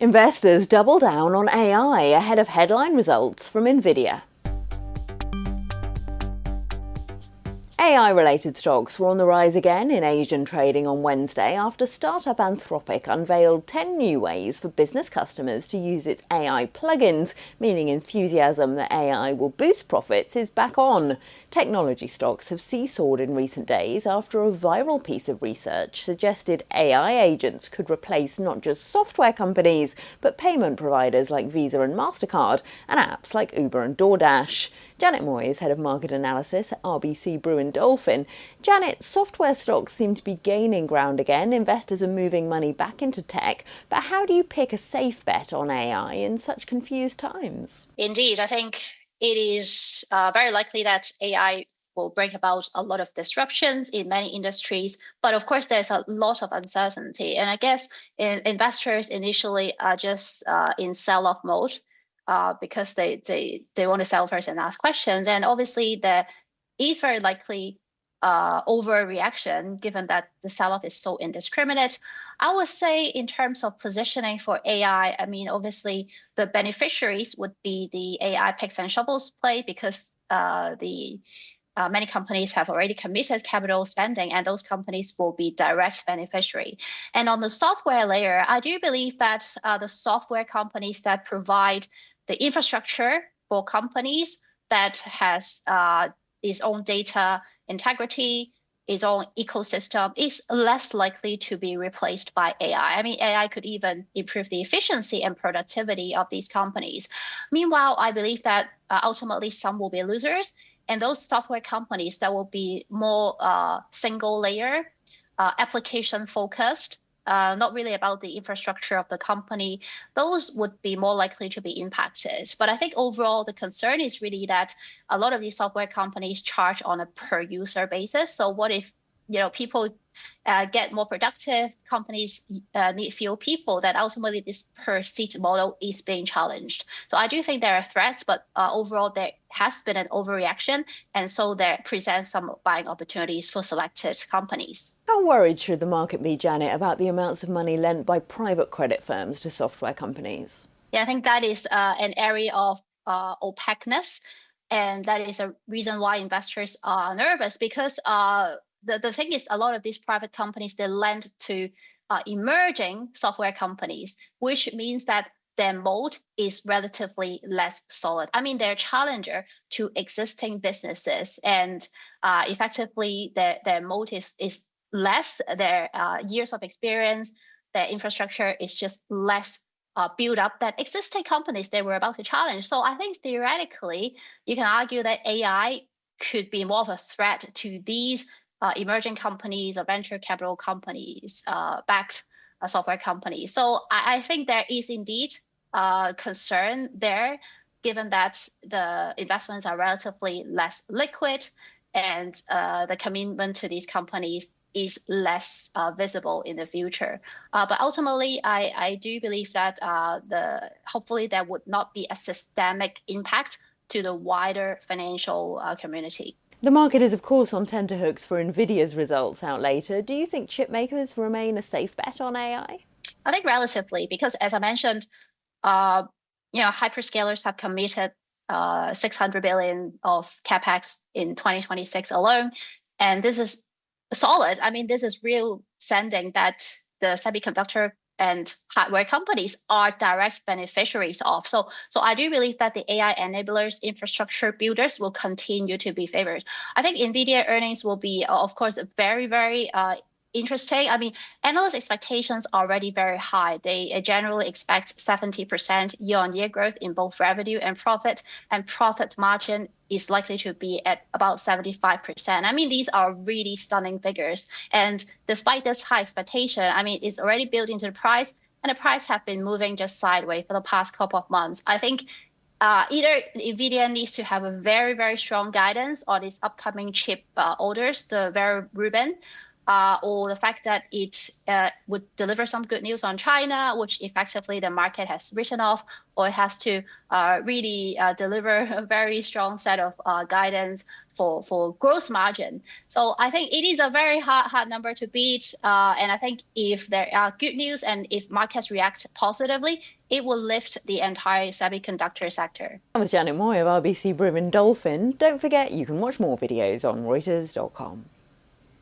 Investors double down on AI ahead of headline results from Nvidia. AI-related stocks were on the rise again in Asian trading on Wednesday after startup Anthropic unveiled 10 new ways for business customers to use its AI plugins, meaning enthusiasm that AI will boost profits is back on. Technology stocks have seesawed in recent days after a viral piece of research suggested AI agents could replace not just software companies, but payment providers like Visa and MasterCard, and apps like Uber and DoorDash. Janet Moyes, head of market analysis at RBC Brewin Dolphin. Janet, software stocks seem to be gaining ground again. Investors are moving money back into tech. But how do you pick a safe bet on AI in such confused times? Indeed, I think it is very likely that AI will bring about a lot of disruptions in many industries. But of course, there's a lot of uncertainty. And I guess investors initially are just in sell-off mode. Because they want to sell first and ask questions. And obviously, there is very likely overreaction given that the sell-off is so indiscriminate. I would say in terms of positioning for AI, I mean, obviously, the beneficiaries would be the AI picks and shovels play because the many companies have already committed capital spending, and those companies will be direct beneficiary. And on the software layer, I do believe that the software companies that provide the infrastructure for companies that has its own data integrity, its own ecosystem is less likely to be replaced by AI. I mean, AI could even improve the efficiency and productivity of these companies. Meanwhile, I believe that ultimately some will be losers, and those software companies that will be more single layer, application focused, not really about the infrastructure of the company, those would be more likely to be impacted. But I think overall, the concern is really that a lot of these software companies charge on a per user basis. So what if people get more productive, companies need fewer people, that ultimately this per seat model is being challenged. So I do think there are threats, but overall there has been an overreaction, and so there presents some buying opportunities for selected companies. How worried should the market be, Janet, about the amounts of money lent by private credit firms to software companies? Yeah, I think that is an area of opaqueness, and that is a reason why investors are nervous because the thing is, a lot of these private companies, they lend to emerging software companies, which means that their moat is relatively less solid. I mean, they're a challenger to existing businesses, and effectively their moat is less. Their years of experience, their infrastructure is just less build up that existing companies they were about to challenge. So I think theoretically, you can argue that AI could be more of a threat to these emerging companies or venture capital companies, backed software companies. So I think there is indeed concern there, given that the investments are relatively less liquid and the commitment to these companies is less visible in the future. But ultimately, I do believe that hopefully there would not be a systemic impact to the wider financial community. The market is, of course, on tenterhooks for Nvidia's results out later. Do you think chip makers remain a safe bet on AI? I think relatively, because as I mentioned, hyperscalers have committed 600 billion of capex in 2026 alone, and this is solid. I mean, this is real sending that the semiconductor and hardware companies are direct beneficiaries of. So I do believe that the AI enablers, infrastructure builders will continue to be favored. I think Nvidia earnings will be, of course, very, very interesting. I mean, analyst expectations are already very high. They generally expect 70% year-on-year growth in both revenue and profit margin is likely to be at about 75%. I mean, these are really stunning figures. And despite this high expectation, I mean, it's already built into the price, and the price have been moving just sideways for the past couple of months. I think either Nvidia needs to have a very, very strong guidance on its upcoming chip orders, the very Rubin, or the fact that it would deliver some good news on China, which effectively the market has written off, or it has to really deliver a very strong set of guidance for gross margin. So I think it is a very hard number to beat. And I think if there are good news and if markets react positively, it will lift the entire semiconductor sector. That was Janet Moy of RBC Brewin Dolphin. Don't forget you can watch more videos on Reuters.com.